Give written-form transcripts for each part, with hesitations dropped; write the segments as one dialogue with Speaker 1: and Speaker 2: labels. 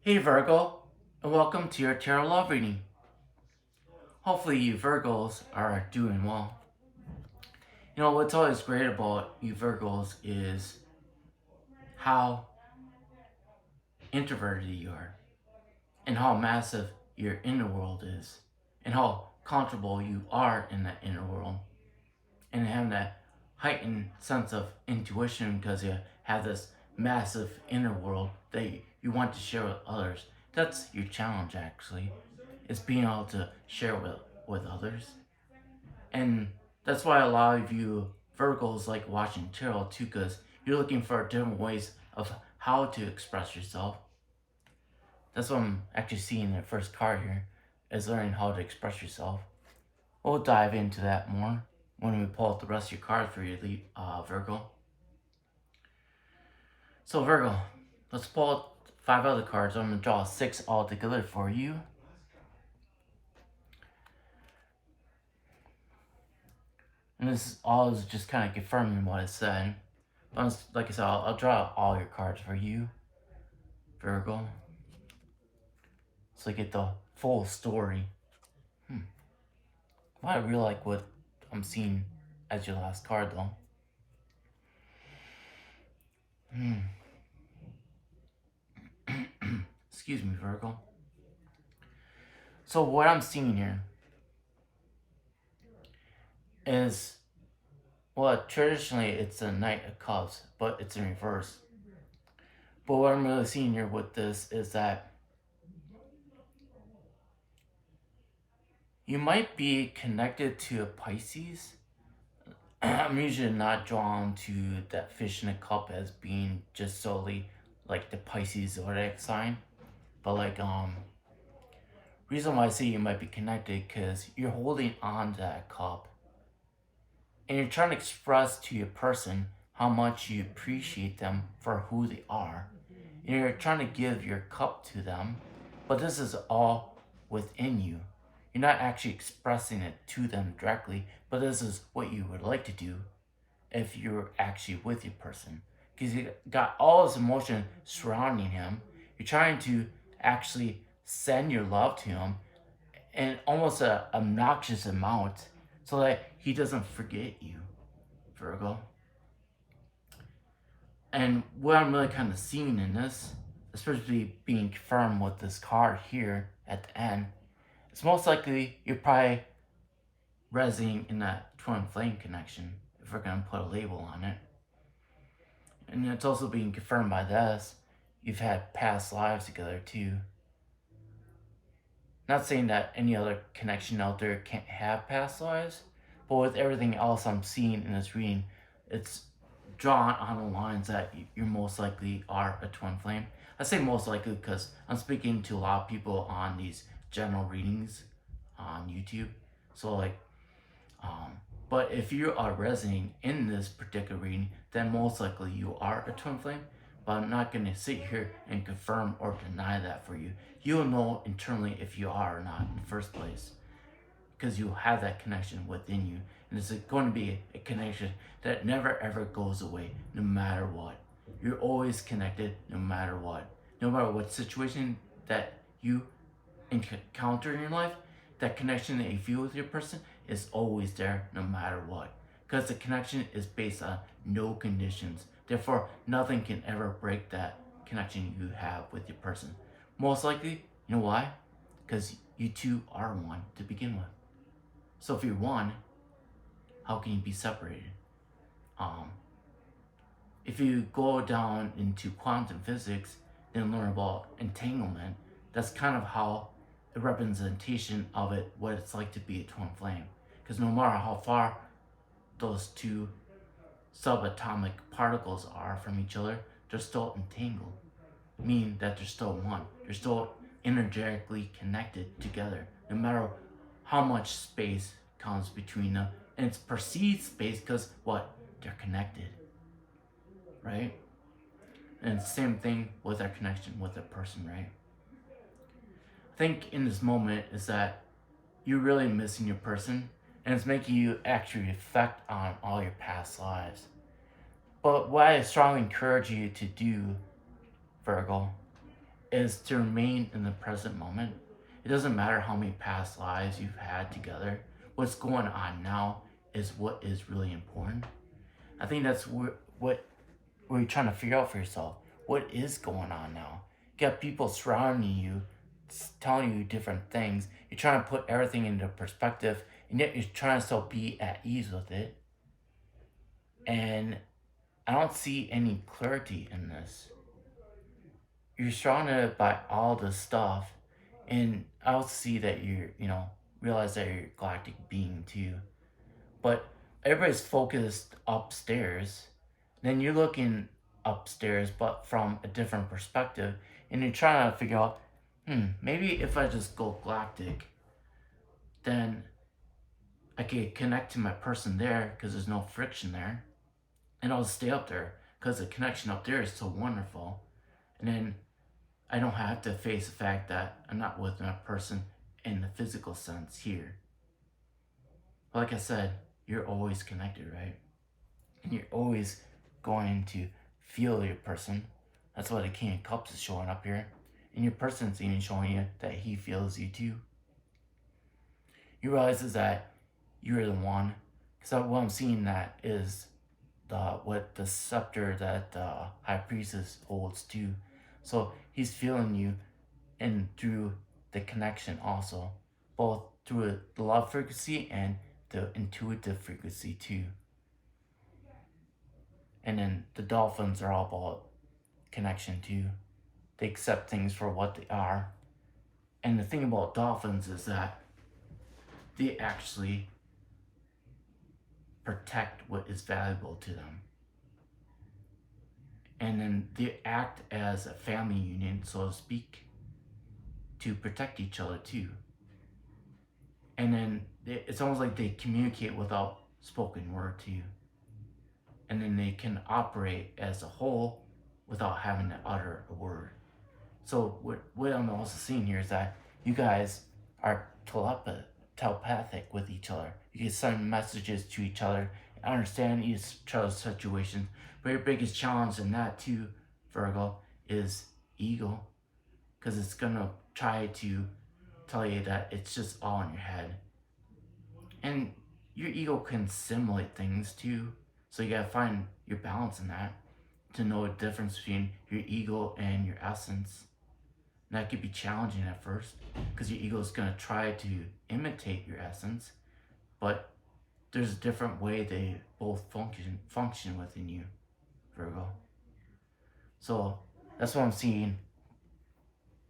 Speaker 1: Hey Virgo, and welcome to your tarot love reading. Hopefully you Virgos are doing well. You know, what's always great about you Virgos is how introverted you are, and how massive your inner world is, and how comfortable you are in that inner world, and having that heightened sense of intuition because you have this massive inner world that you want to share with others. That's your challenge, actually, is being able to share with others. And that's why a lot of you Virgos like watching tarot too, because you're looking for different ways of how to express yourself. That's what I'm actually seeing in the first card here, is learning how to express yourself. We'll dive into that more when we pull out the rest of your cards for you, Virgo. So Virgo, let's pull out 5 other cards. I'm going to draw 6 all together for you. And this all is just kind of confirming what I said. But like I said, I'll draw all your cards for you, Virgo. So I get the full story. I really like what I'm seeing as your last card, though. Excuse me, Virgo. So what I'm seeing here is, well, traditionally it's a Knight of Cups, but it's in reverse. But what I'm really seeing here with this is that you might be connected to a Pisces. I'm usually not drawn to that fish in a cup as being just solely like the Pisces zodiac sign. But reason why I say you might be connected, because you're holding on to that cup and you're trying to express to your person how much you appreciate them for who they are. And you're trying to give your cup to them, but this is all within you. You're not actually expressing it to them directly, but this is what you would like to do if you're actually with your person. Because you got all this emotion surrounding him. You're trying to actually send your love to him in almost a obnoxious amount so that he doesn't forget you, Virgo. And what I'm really kind of seeing in this, especially being confirmed with this card here at the end, it's most likely you're probably resonating in that twin flame connection, if we're going to put a label on it. And it's also being confirmed by this, you've had past lives together too. Not saying that any other connection out there can't have past lives, but with everything else I'm seeing in this reading, it's drawn on the lines that you most likely are a twin flame. I say most likely because I'm speaking to a lot of people on these general readings on YouTube. So but if you are resonating in this particular reading, then most likely you are a twin flame. But I'm not going to sit here and confirm or deny that for you. You'll know internally if you are or not in the first place, because you have that connection within you. And it's going to be a connection that never ever goes away, no matter what. You're always connected no matter what. No matter what situation that you encounter in your life, that connection that you feel with your person is always there no matter what. Because the connection is based on no conditions. Therefore, nothing can ever break that connection you have with your person. Most likely, you know why? Because you two are one to begin with. So if you're one, how can you be separated? If you go down into quantum physics and learn about entanglement, that's kind of how a representation of it, what it's like to be a twin flame. Because no matter how far those two subatomic particles are from each other, they're still entangled, meaning that they're still one. They're still energetically connected together, no matter how much space comes between them. And it's perceived space because what? They're connected, right? And same thing with our connection with a person, right? I think in this moment is that you're really missing your person, and it's making you actually reflect on all your past lives. But what I strongly encourage you to do, Virgo, is to remain in the present moment. It doesn't matter how many past lives you've had together. What's going on now is what is really important. I think that's what you're trying to figure out for yourself. What is going on now? You got people surrounding you, telling you different things. You're trying to put everything into perspective, and yet you're trying to still be at ease with it. And I don't see any clarity in this. You're surrounded by all this stuff, and I also see that realize that you're a galactic being too. But everybody's focused upstairs. Then you're looking upstairs, but from a different perspective, and you're trying to figure out, maybe if I just go galactic, then I can connect to my person there because there's no friction there, and I'll stay up there because the connection up there is so wonderful. And then I don't have to face the fact that I'm not with my person in the physical sense here. Like I said, you're always connected, right? And you're always going to feel your person. That's why the King of Cups is showing up here. And your person's even showing you that he feels you too. You realize is that you're the one. Because what I'm seeing that is what the scepter that the High Priestess holds too. So he's feeling you and through the connection also. Both through the love frequency and the intuitive frequency too. And then the dolphins are all about connection too. They accept things for what they are. And the thing about dolphins is that they actually protect what is valuable to them. And then they act as a family union, so to speak, to protect each other too. And then it's almost like they communicate without spoken word to you. And then they can operate as a whole without having to utter a word. So what I'm also seeing here is that you guys are telepathic with each other. You can send messages to each other and understand each other's situations. But your biggest challenge in that too, Virgo, is ego. Because it's going to try to tell you that it's just all in your head. And your ego can simulate things too. So you gotta find your balance in that to know the difference between your ego and your essence. And that could be challenging at first because your ego is gonna try to imitate your essence, but there's a different way they both function within you, Virgo. So that's what I'm seeing.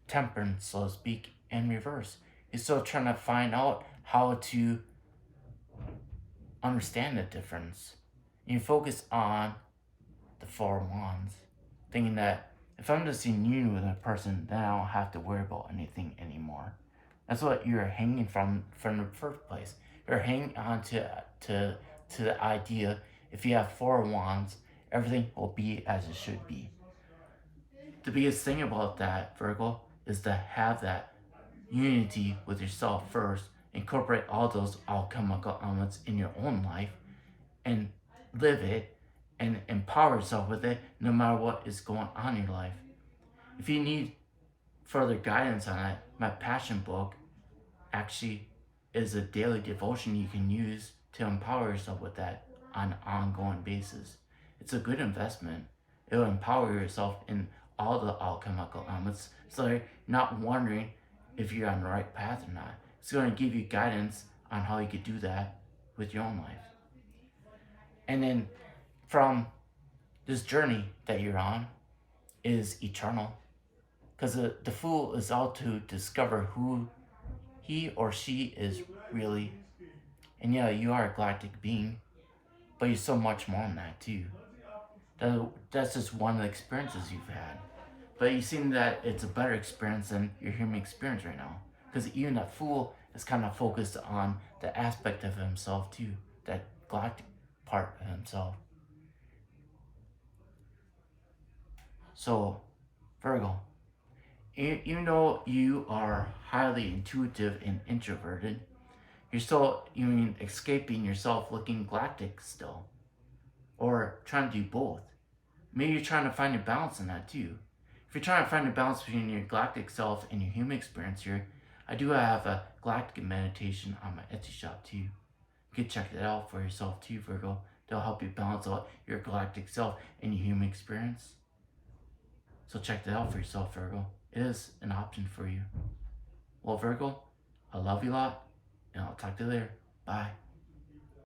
Speaker 1: Temperance, so to speak, in reverse. You're still trying to find out how to understand the difference. You focus on the Four of Wands, thinking that if I'm just in union with a person, then I don't have to worry about anything anymore. That's what you're hanging from the first place. You're hanging on to the idea if you have Four of Wands, everything will be as it should be. The biggest thing about that, Virgo, is to have that unity with yourself first, incorporate all those alchemical elements in your own life, and live it and empower yourself with it no matter what is going on in your life. If you need further guidance on it, my passion book actually is a daily devotion you can use to empower yourself with that on an ongoing basis. It's a good investment. It will empower yourself in all the alchemical elements so you're not wondering if you're on the right path or not. It's going to give you guidance on how you could do that with your own life. And then from this journey that you're on is eternal. Because the fool is out to discover who he or she is really. And yeah, you are a galactic being, but you're so much more than that too. That's just one of the experiences you've had. But you seem that it's a better experience than your human experience right now. Because even that fool is kind of focused on the aspect of himself too, that galactic part of himself. So, Virgo, even though you are highly intuitive and introverted, you're still escaping yourself looking galactic still. Or trying to do both. Maybe you're trying to find a balance in that too. if you're trying to find a balance between your galactic self and your human experience here, I do have a galactic meditation on my Etsy shop too. You can check that out for yourself too, Virgo. That'll help you balance out your galactic self and your human experience. So check that out for yourself, Virgo. It is an option for you. Well, Virgo, I love you a lot, and I'll talk to you later. Bye.